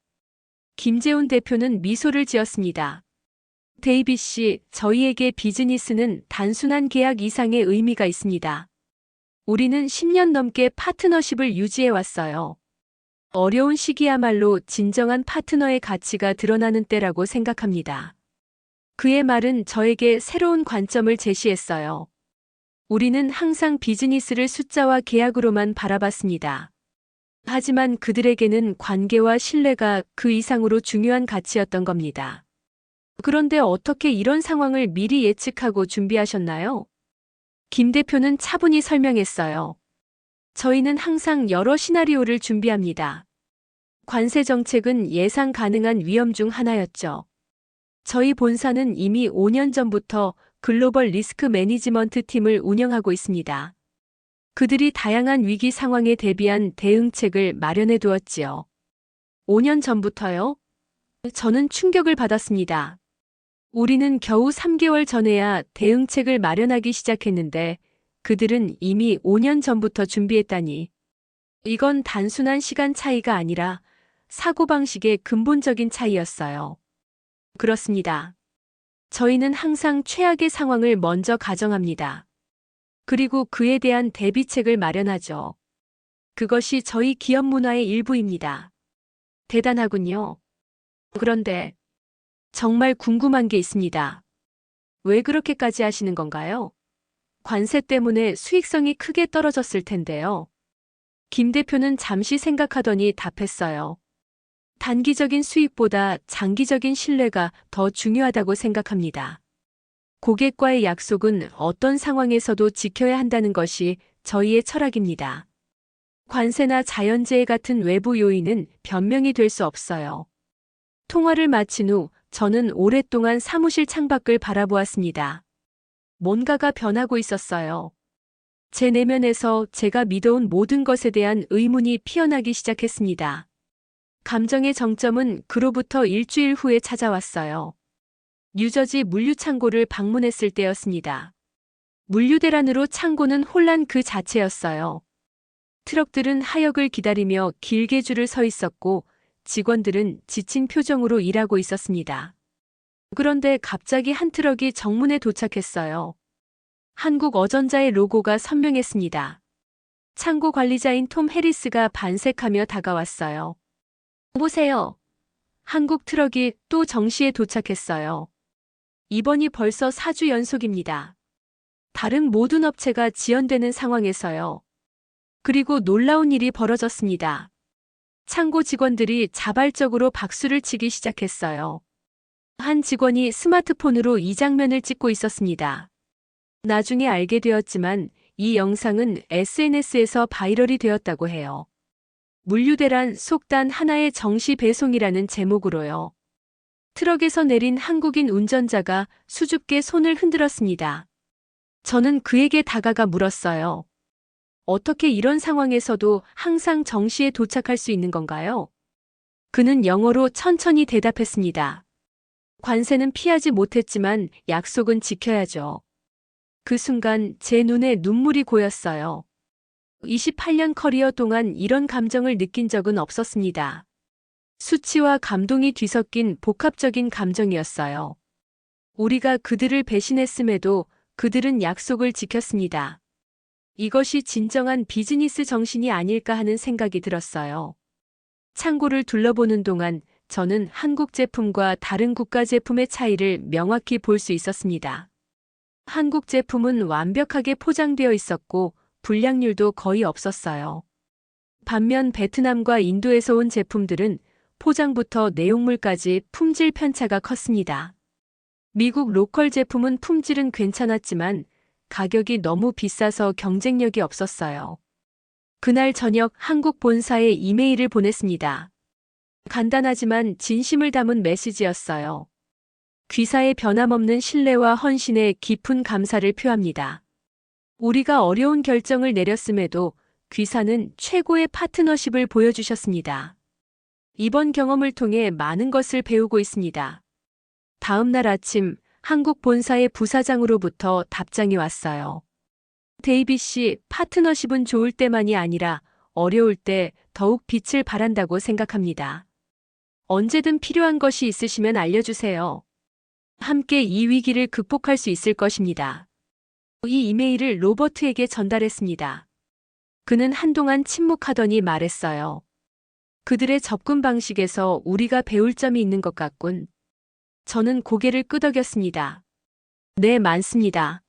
김재훈 대표는 미소를 지었습니다. 데이비 씨, 저희에게 비즈니스는 단순한 계약 이상의 의미가 있습니다. 우리는 10년 넘게 파트너십을 유지해 왔어요. 어려운 시기야말로 진정한 파트너의 가치가 드러나는 때라고 생각합니다. 그의 말은 저에게 새로운 관점을 제시했어요. 우리는 항상 비즈니스를 숫자와 계약으로만 바라봤습니다. 하지만 그들에게는 관계와 신뢰가 그 이상으로 중요한 가치였던 겁니다. 그런데 어떻게 이런 상황을 미리 예측하고 준비하셨나요? 김 대표는 차분히 설명했어요. 저희는 항상 여러 시나리오를 준비합니다. 관세 정책은 예상 가능한 위험 중 하나였죠. 저희 본사는 이미 5년 전부터 글로벌 리스크 매니지먼트 팀을 운영하고 있습니다. 그들이 다양한 위기 상황에 대비한 대응책을 마련해 두었지요. 5년 전부터요? 저는 충격을 받았습니다. 우리는 겨우 3개월 전에야 대응책을 마련하기 시작했는데 그들은 이미 5년 전부터 준비했다니. 이건 단순한 시간 차이가 아니라 사고방식의 근본적인 차이였어요. 그렇습니다. 저희는 항상 최악의 상황을 먼저 가정합니다. 그리고 그에 대한 대비책을 마련하죠. 그것이 저희 기업 문화의 일부입니다. 대단하군요. 그런데 정말 궁금한 게 있습니다. 왜 그렇게까지 하시는 건가요? 관세 때문에 수익성이 크게 떨어졌을 텐데요. 김 대표는 잠시 생각하더니 답했어요. 단기적인 수익보다 장기적인 신뢰가 더 중요하다고 생각합니다. 고객과의 약속은 어떤 상황에서도 지켜야 한다는 것이 저희의 철학입니다. 관세나 자연재해 같은 외부 요인은 변명이 될 수 없어요. 통화를 마친 후 저는 오랫동안 사무실 창밖을 바라보았습니다. 뭔가가 변하고 있었어요. 제 내면에서 제가 믿어온 모든 것에 대한 의문이 피어나기 시작했습니다. 감정의 정점은 그로부터 일주일 후에 찾아왔어요. 뉴저지 물류창고를 방문했을 때였습니다. 물류대란으로 창고는 혼란 그 자체였어요. 트럭들은 하역을 기다리며 길게 줄을 서 있었고 직원들은 지친 표정으로 일하고 있었습니다. 그런데 갑자기 한 트럭이 정문에 도착했어요. 한국어전자의 로고가 선명했습니다. 창고 관리자인 톰 해리스가 반색하며 다가왔어요. 보세요. 한국 트럭이 또 정시에 도착했어요. 이번이 벌써 4주 연속입니다. 다른 모든 업체가 지연되는 상황에서요. 그리고 놀라운 일이 벌어졌습니다. 창고 직원들이 자발적으로 박수를 치기 시작했어요. 한 직원이 스마트폰으로 이 장면을 찍고 있었습니다. 나중에 알게 되었지만 이 영상은 SNS에서 바이럴이 되었다고 해요. 물류대란 속단 하나의 정시 배송이라는 제목으로요. 트럭에서 내린 한국인 운전자가 수줍게 손을 흔들었습니다. 저는 그에게 다가가 물었어요. 어떻게 이런 상황에서도 항상 정시에 도착할 수 있는 건가요? 그는 영어로 천천히 대답했습니다. 관세는 피하지 못했지만 약속은 지켜야죠. 그 순간 제 눈에 눈물이 고였어요. 28년 커리어 동안 이런 감정을 느낀 적은 없었습니다. 수치와 감동이 뒤섞인 복합적인 감정이었어요. 우리가 그들을 배신했음에도 그들은 약속을 지켰습니다. 이것이 진정한 비즈니스 정신이 아닐까 하는 생각이 들었어요. 창고를 둘러보는 동안 저는 한국 제품과 다른 국가 제품의 차이를 명확히 볼 수 있었습니다. 한국 제품은 완벽하게 포장되어 있었고 불량률도 거의 없었어요. 반면 베트남과 인도에서 온 제품들은 포장부터 내용물까지 품질 편차가 컸습니다. 미국 로컬 제품은 품질은 괜찮았지만 가격이 너무 비싸서 경쟁력이 없었어요. 그날 저녁 한국 본사에 이메일을 보냈습니다. 간단하지만 진심을 담은 메시지였어요. 귀사의 변함없는 신뢰와 헌신에 깊은 감사를 표합니다. 우리가 어려운 결정을 내렸음에도 귀사는 최고의 파트너십을 보여주셨습니다. 이번 경험을 통해 많은 것을 배우고 있습니다. 다음 날 아침 한국 본사의 부사장으로부터 답장이 왔어요. 데이비 씨, 파트너십은 좋을 때만이 아니라 어려울 때 더욱 빛을 발한다고 생각합니다. 언제든 필요한 것이 있으시면 알려주세요. 함께 이 위기를 극복할 수 있을 것입니다. 이 이메일을 로버트에게 전달했습니다. 그는 한동안 침묵하더니 말했어요. 그들의 접근 방식에서 우리가 배울 점이 있는 것 같군. 저는 고개를 끄덕였습니다. 네, 많습니다.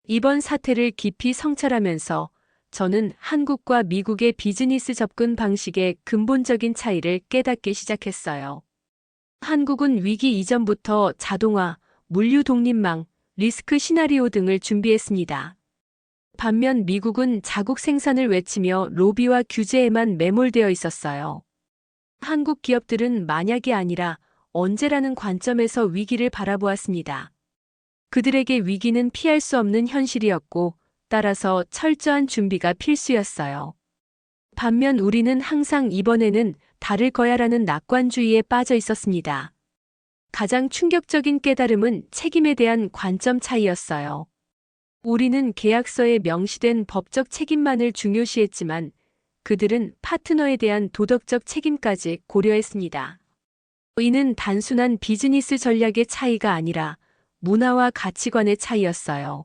이번 사태를 깊이 성찰하면서 저는 한국과 미국의 비즈니스 접근 방식의 근본적인 차이를 깨닫기 시작했어요. 한국은 위기 이전부터 자동화, 물류 독립망, 리스크 시나리오 등을 준비했습니다. 반면 미국은 자국 생산을 외치며 로비와 규제에만 매몰되어 있었어요. 한국 기업들은 만약이 아니라 언제라는 관점에서 위기를 바라보았습니다. 그들에게 위기는 피할 수 없는 현실이었고 따라서 철저한 준비가 필수였어요. 반면 우리는 항상 이번에는 다를 거야라는 낙관주의에 빠져 있었습니다. 가장 충격적인 깨달음은 책임에 대한 관점 차이였어요. 우리는 계약서에 명시된 법적 책임만을 중요시했지만 그들은 파트너에 대한 도덕적 책임까지 고려했습니다. 이는 단순한 비즈니스 전략의 차이가 아니라 문화와 가치관의 차이였어요.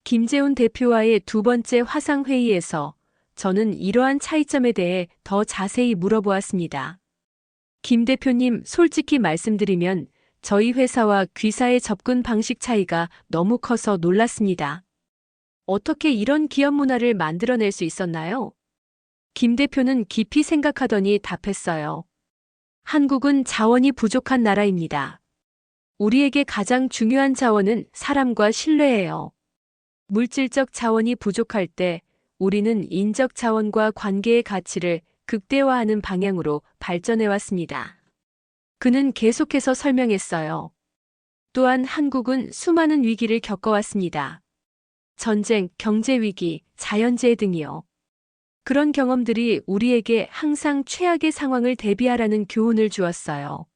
김재훈 대표와의 두 번째 화상회의에서 저는 이러한 차이점에 대해 더 자세히 물어보았습니다. 김 대표님, 솔직히 말씀드리면 저희 회사와 귀사의 접근 방식 차이가 너무 커서 놀랐습니다. 어떻게 이런 기업 문화를 만들어낼 수 있었나요? 김 대표는 깊이 생각하더니 답했어요. 한국은 자원이 부족한 나라입니다. 우리에게 가장 중요한 자원은 사람과 신뢰예요. 물질적 자원이 부족할 때 우리는 인적 자원과 관계의 가치를 극대화하는 방향으로 발전해왔습니다. 그는 계속해서 설명했어요. 또한 한국은 수많은 위기를 겪어왔습니다. 전쟁, 경제위기, 자연재해 등이요. 그런 경험들이 우리에게 항상 최악의 상황을 대비하라는 교훈을 주었어요.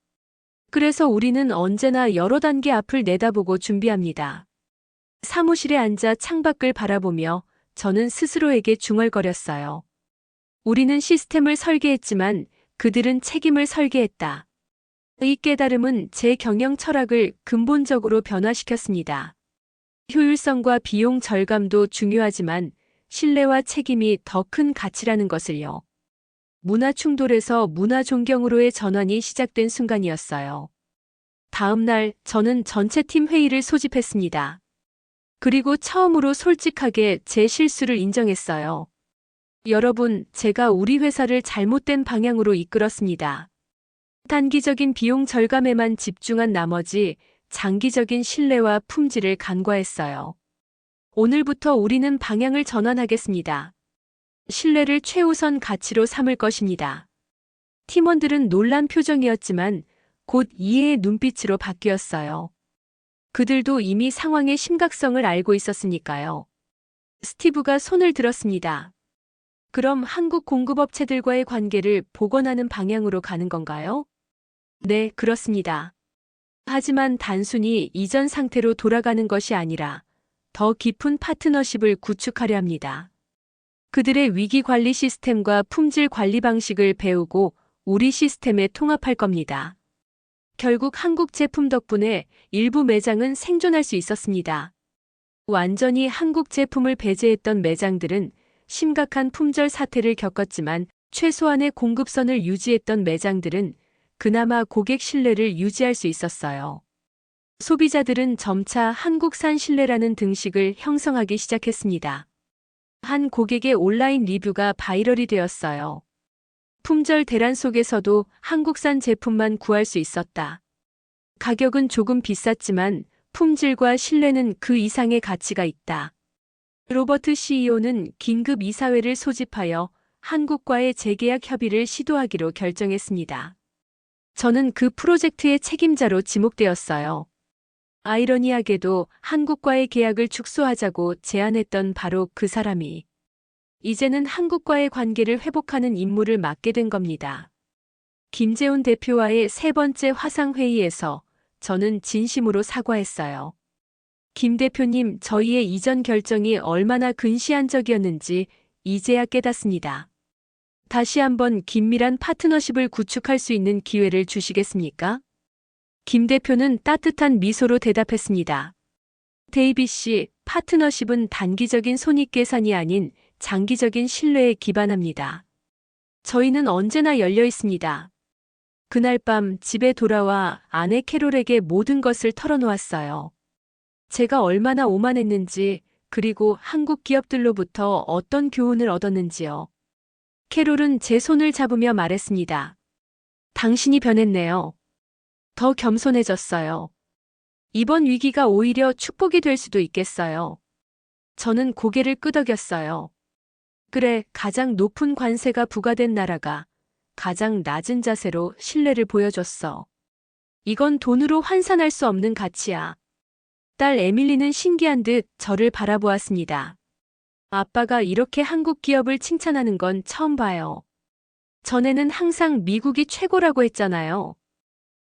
그래서 우리는 언제나 여러 단계 앞을 내다보고 준비합니다. 사무실에 앉아 창밖을 바라보며 저는 스스로에게 중얼거렸어요. 우리는 시스템을 설계했지만 그들은 책임을 설계했다. 이 깨달음은 제 경영 철학을 근본적으로 변화시켰습니다. 효율성과 비용 절감도 중요하지만 신뢰와 책임이 더 큰 가치라는 것을요. 문화 충돌에서 문화 존경으로의 전환이 시작된 순간이었어요. 다음 날 저는 전체 팀 회의를 소집했습니다. 그리고 처음으로 솔직하게 제 실수를 인정했어요. 여러분, 제가 우리 회사를 잘못된 방향으로 이끌었습니다. 단기적인 비용 절감에만 집중한 나머지 장기적인 신뢰와 품질을 간과했어요. 오늘부터 우리는 방향을 전환하겠습니다. 신뢰를 최우선 가치로 삼을 것입니다. 팀원들은 놀란 표정이었지만 곧 이해의 눈빛으로 바뀌었어요. 그들도 이미 상황의 심각성을 알고 있었으니까요. 스티브가 손을 들었습니다. 그럼 한국 공급업체들과의 관계를 복원하는 방향으로 가는 건가요? 네, 그렇습니다. 하지만 단순히 이전 상태로 돌아가는 것이 아니라 더 깊은 파트너십을 구축하려 합니다. 그들의 위기 관리 시스템과 품질 관리 방식을 배우고 우리 시스템에 통합할 겁니다. 결국 한국 제품 덕분에 일부 매장은 생존할 수 있었습니다. 완전히 한국 제품을 배제했던 매장들은 심각한 품절 사태를 겪었지만 최소한의 공급선을 유지했던 매장들은 그나마 고객 신뢰를 유지할 수 있었어요. 소비자들은 점차 한국산 신뢰라는 등식을 형성하기 시작했습니다. 한 고객의 온라인 리뷰가 바이럴이 되었어요. 품절 대란 속에서도 한국산 제품만 구할 수 있었다. 가격은 조금 비쌌지만 품질과 신뢰는 그 이상의 가치가 있다. 로버트 CEO는 긴급 이사회를 소집하여 한국과의 재계약 협의를 시도하기로 결정했습니다. 저는 그 프로젝트의 책임자로 지목되었어요. 아이러니하게도 한국과의 계약을 축소하자고 제안했던 바로 그 사람이 이제는 한국과의 관계를 회복하는 임무를 맡게 된 겁니다. 김재훈 대표와의 세 번째 화상회의에서 저는 진심으로 사과했어요. 김 대표님, 저희의 이전 결정이 얼마나 근시안적이었는지 이제야 깨닫습니다. 다시 한번 긴밀한 파트너십을 구축할 수 있는 기회를 주시겠습니까? 김 대표는 따뜻한 미소로 대답했습니다. 데이비 씨, 파트너십은 단기적인 손익계산이 아닌 장기적인 신뢰에 기반합니다. 저희는 언제나 열려 있습니다. 그날 밤 집에 돌아와 아내 캐롤에게 모든 것을 털어놓았어요. 제가 얼마나 오만했는지, 그리고 한국 기업들로부터 어떤 교훈을 얻었는지요. 캐롤은 제 손을 잡으며 말했습니다. 당신이 변했네요. 더 겸손해졌어요. 이번 위기가 오히려 축복이 될 수도 있겠어요. 저는 고개를 끄덕였어요. 그래, 가장 높은 관세가 부과된 나라가 가장 낮은 자세로 신뢰를 보여줬어. 이건 돈으로 환산할 수 없는 가치야. 딸 에밀리는 신기한 듯 저를 바라보았습니다. 아빠가 이렇게 한국 기업을 칭찬하는 건 처음 봐요. 전에는 항상 미국이 최고라고 했잖아요.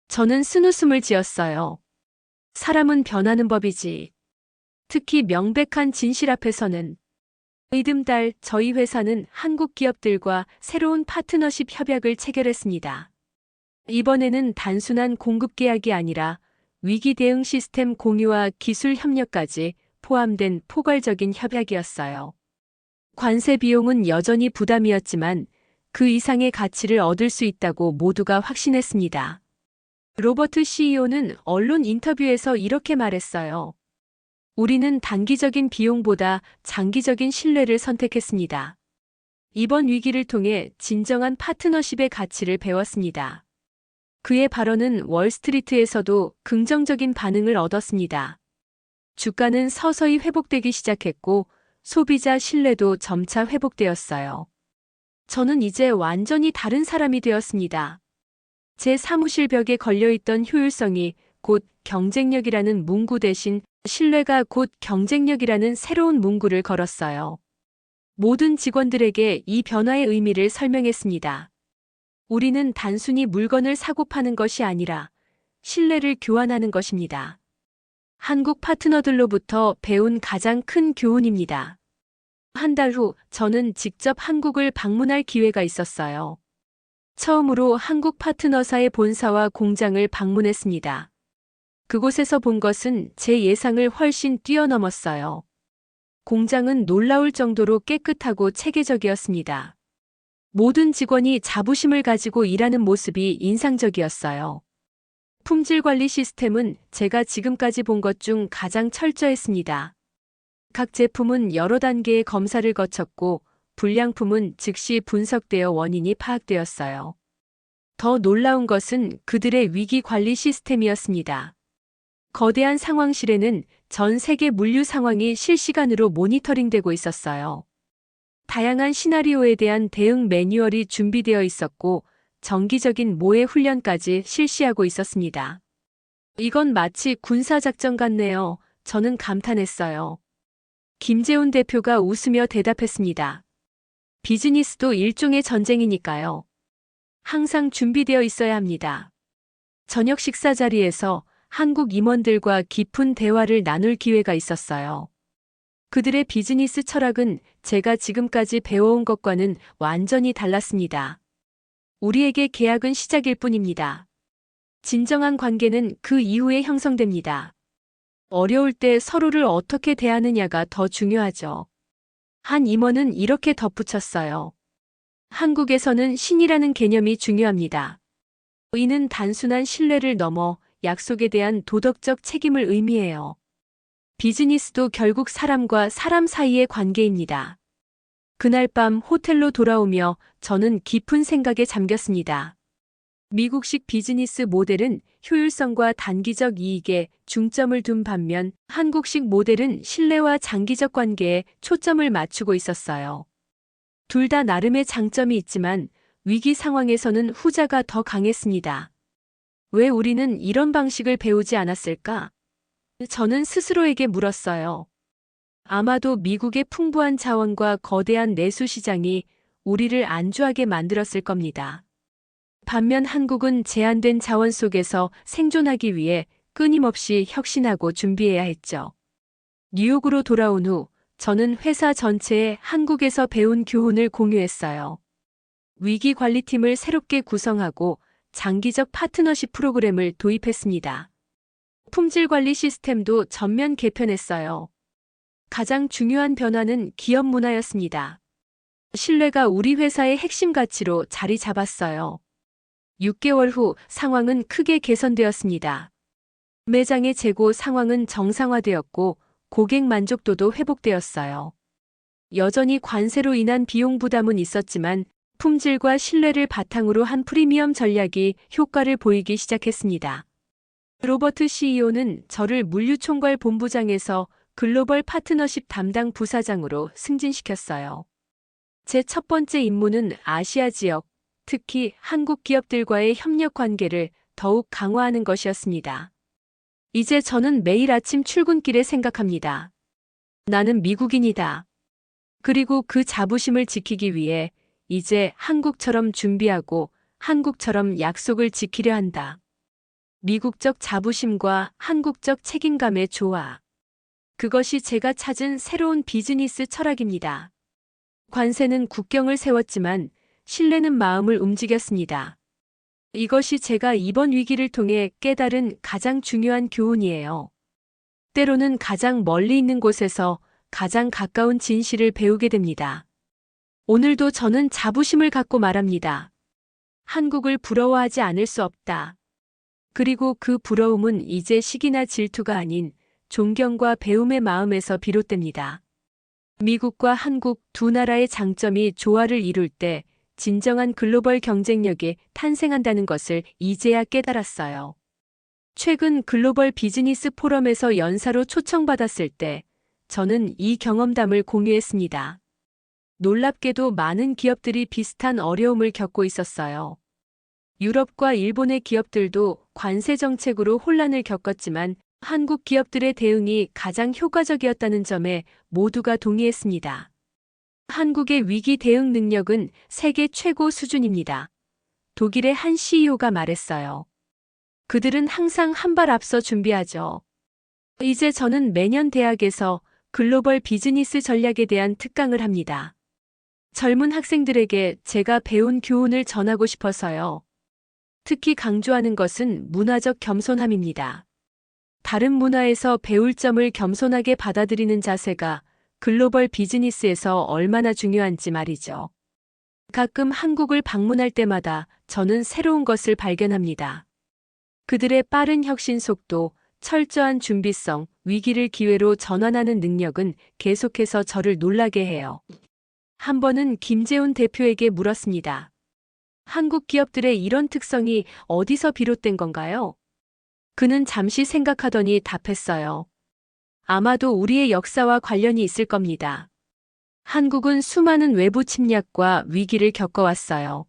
저는 쓴웃음을 지었어요. 사람은 변하는 법이지. 특히 명백한 진실 앞에서는. 이듬달 저희 회사는 한국 기업들과 새로운 파트너십 협약을 체결했습니다. 이번에는 단순한 공급 계약이 아니라 위기 대응 시스템 공유와 기술 협력까지 포함된 포괄적인 협약이었어요. 관세 비용은 여전히 부담이었지만 그 이상의 가치를 얻을 수 있다고 모두가 확신했습니다. 로버트 CEO는 언론 인터뷰에서 이렇게 말했어요. 우리는 단기적인 비용보다 장기적인 신뢰를 선택했습니다. 이번 위기를 통해 진정한 파트너십의 가치를 배웠습니다. 그의 발언은 월스트리트에서도 긍정적인 반응을 얻었습니다. 주가는 서서히 회복되기 시작했고 소비자 신뢰도 점차 회복되었어요. 저는 이제 완전히 다른 사람이 되었습니다. 제 사무실 벽에 걸려있던 효율성이 곧 경쟁력이라는 문구 대신 신뢰가 곧 경쟁력이라는 새로운 문구를 걸었어요. 모든 직원들에게 이 변화의 의미를 설명했습니다. 우리는 단순히 물건을 사고 파는 것이 아니라 신뢰를 교환하는 것입니다. 한국 파트너들로부터 배운 가장 큰 교훈입니다. 한 달 후 저는 직접 한국을 방문할 기회가 있었어요. 처음으로 한국 파트너사의 본사와 공장을 방문했습니다. 그곳에서 본 것은 제 예상을 훨씬 뛰어넘었어요. 공장은 놀라울 정도로 깨끗하고 체계적이었습니다. 모든 직원이 자부심을 가지고 일하는 모습이 인상적이었어요. 품질 관리 시스템은 제가 지금까지 본 것 중 가장 철저했습니다. 각 제품은 여러 단계의 검사를 거쳤고 불량품은 즉시 분석되어 원인이 파악되었어요. 더 놀라운 것은 그들의 위기 관리 시스템이었습니다. 거대한 상황실에는 전 세계 물류 상황이 실시간으로 모니터링되고 있었어요. 다양한 시나리오에 대한 대응 매뉴얼이 준비되어 있었고 정기적인 모의 훈련까지 실시하고 있었습니다. 이건 마치 군사작전 같네요. 저는 감탄했어요. 김재훈 대표가 웃으며 대답했습니다. 비즈니스도 일종의 전쟁이니까요. 항상 준비되어 있어야 합니다. 저녁 식사 자리에서 한국 임원들과 깊은 대화를 나눌 기회가 있었어요. 그들의 비즈니스 철학은 제가 지금까지 배워온 것과는 완전히 달랐습니다. 우리에게 계약은 시작일 뿐입니다. 진정한 관계는 그 이후에 형성됩니다. 어려울 때 서로를 어떻게 대하느냐가 더 중요하죠. 한 임원은 이렇게 덧붙였어요. 한국에서는 신이라는 개념이 중요합니다. 이는 단순한 신뢰를 넘어 약속에 대한 도덕적 책임을 의미해요. 비즈니스도 결국 사람과 사람 사이의 관계입니다. 그날 밤 호텔로 돌아오며 저는 깊은 생각에 잠겼습니다. 미국식 비즈니스 모델은 효율성과 단기적 이익에 중점을 둔 반면 한국식 모델은 신뢰와 장기적 관계에 초점을 맞추고 있었어요. 둘 다 나름의 장점이 있지만 위기 상황에서는 후자가 더 강했습니다. 왜 우리는 이런 방식을 배우지 않았을까? 저는 스스로에게 물었어요. 아마도 미국의 풍부한 자원과 거대한 내수 시장이 우리를 안주하게 만들었을 겁니다. 반면 한국은 제한된 자원 속에서 생존하기 위해 끊임없이 혁신하고 준비해야 했죠. 뉴욕으로 돌아온 후 저는 회사 전체에 한국에서 배운 교훈을 공유했어요. 위기 관리팀을 새롭게 구성하고 장기적 파트너십 프로그램을 도입했습니다. 품질 관리 시스템도 전면 개편했어요. 가장 중요한 변화는 기업 문화였습니다. 신뢰가 우리 회사의 핵심 가치로 자리 잡았어요. 6개월 후 상황은 크게 개선되었습니다. 매장의 재고 상황은 정상화되었고 고객 만족도도 회복되었어요. 여전히 관세로 인한 비용 부담은 있었지만 품질과 신뢰를 바탕으로 한 프리미엄 전략이 효과를 보이기 시작했습니다. 로버트 CEO는 저를 물류총괄 본부장에서 글로벌 파트너십 담당 부사장으로 승진시켰어요. 제 첫 번째 임무는 아시아 지역, 특히 한국 기업들과의 협력 관계를 더욱 강화하는 것이었습니다. 이제 저는 매일 아침 출근길에 생각합니다. 나는 미국인이다. 그리고 그 자부심을 지키기 위해 이제 한국처럼 준비하고 한국처럼 약속을 지키려 한다. 미국적 자부심과 한국적 책임감의 조화. 그것이 제가 찾은 새로운 비즈니스 철학입니다. 관세는 국경을 세웠지만 신뢰는 마음을 움직였습니다. 이것이 제가 이번 위기를 통해 깨달은 가장 중요한 교훈이에요. 때로는 가장 멀리 있는 곳에서 가장 가까운 진실을 배우게 됩니다. 오늘도 저는 자부심을 갖고 말합니다. 한국을 부러워하지 않을 수 없다. 그리고 그 부러움은 이제 시기나 질투가 아닌 존경과 배움의 마음에서 비롯됩니다. 미국과 한국 두 나라의 장점이 조화를 이룰 때 진정한 글로벌 경쟁력이 탄생한다는 것을 이제야 깨달았어요. 최근 글로벌 비즈니스 포럼에서 연사로 초청받았을 때 저는 이 경험담을 공유했습니다. 놀랍게도 많은 기업들이 비슷한 어려움을 겪고 있었어요. 유럽과 일본의 기업들도 관세 정책으로 혼란을 겪었지만 한국 기업들의 대응이 가장 효과적이었다는 점에 모두가 동의했습니다. 한국의 위기 대응 능력은 세계 최고 수준입니다. 독일의 한 CEO가 말했어요. 그들은 항상 한 발 앞서 준비하죠. 이제 저는 매년 대학에서 글로벌 비즈니스 전략에 대한 특강을 합니다. 젊은 학생들에게 제가 배운 교훈을 전하고 싶어서요. 특히 강조하는 것은 문화적 겸손함입니다. 다른 문화에서 배울 점을 겸손하게 받아들이는 자세가 글로벌 비즈니스에서 얼마나 중요한지 말이죠. 가끔 한국을 방문할 때마다 저는 새로운 것을 발견합니다. 그들의 빠른 혁신 속도, 철저한 준비성, 위기를 기회로 전환하는 능력은 계속해서 저를 놀라게 해요. 한 번은 김재훈 대표에게 물었습니다. 한국 기업들의 이런 특성이 어디서 비롯된 건가요? 그는 잠시 생각하더니 답했어요. 아마도 우리의 역사와 관련이 있을 겁니다. 한국은 수많은 외부 침략과 위기를 겪어왔어요.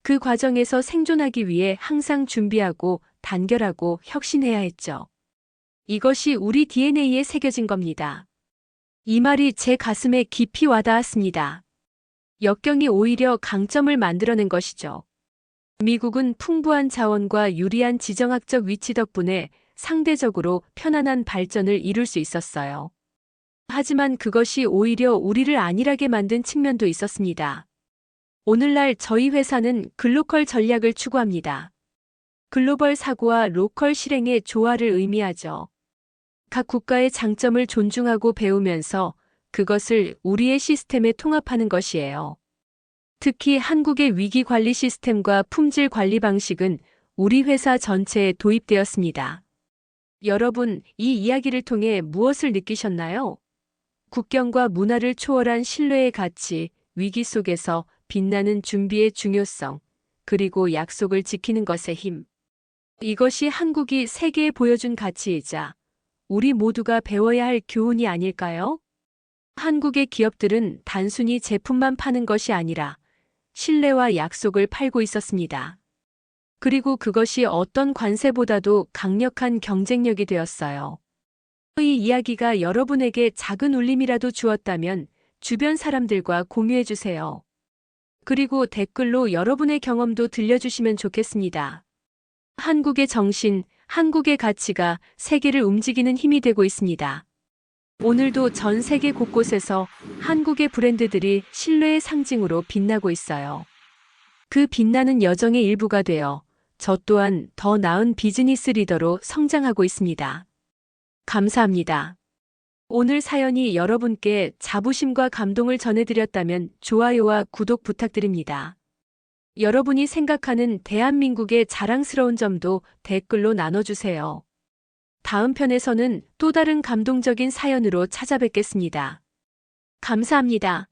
그 과정에서 생존하기 위해 항상 준비하고 단결하고 혁신해야 했죠. 이것이 우리 DNA에 새겨진 겁니다. 이 말이 제 가슴에 깊이 와닿았습니다. 역경이 오히려 강점을 만들어낸 것이죠. 미국은 풍부한 자원과 유리한 지정학적 위치 덕분에 상대적으로 편안한 발전을 이룰 수 있었어요. 하지만 그것이 오히려 우리를 안일하게 만든 측면도 있었습니다. 오늘날 저희 회사는 글로컬 전략을 추구합니다. 글로벌 사고와 로컬 실행의 조화를 의미하죠. 각 국가의 장점을 존중하고 배우면서 그것을 우리의 시스템에 통합하는 것이에요. 특히 한국의 위기 관리 시스템과 품질 관리 방식은 우리 회사 전체에 도입되었습니다. 여러분, 이 이야기를 통해 무엇을 느끼셨나요? 국경과 문화를 초월한 신뢰의 가치, 위기 속에서 빛나는 준비의 중요성, 그리고 약속을 지키는 것의 힘. 이것이 한국이 세계에 보여준 가치이자 우리 모두가 배워야 할 교훈이 아닐까요? 한국의 기업들은 단순히 제품만 파는 것이 아니라 신뢰와 약속을 팔고 있었습니다. 그리고 그것이 어떤 관세보다도 강력한 경쟁력이 되었어요. 이 이야기가 여러분에게 작은 울림이라도 주었다면 주변 사람들과 공유해 주세요. 그리고 댓글로 여러분의 경험도 들려주시면 좋겠습니다. 한국의 정신, 한국의 가치가 세계를 움직이는 힘이 되고 있습니다. 오늘도 전 세계 곳곳에서 한국의 브랜드들이 신뢰의 상징으로 빛나고 있어요. 그 빛나는 여정의 일부가 되어 저 또한 더 나은 비즈니스 리더로 성장하고 있습니다. 감사합니다. 오늘 사연이 여러분께 자부심과 감동을 전해드렸다면 좋아요와 구독 부탁드립니다. 여러분이 생각하는 대한민국의 자랑스러운 점도 댓글로 나눠주세요. 다음 편에서는 또 다른 감동적인 사연으로 찾아뵙겠습니다. 감사합니다.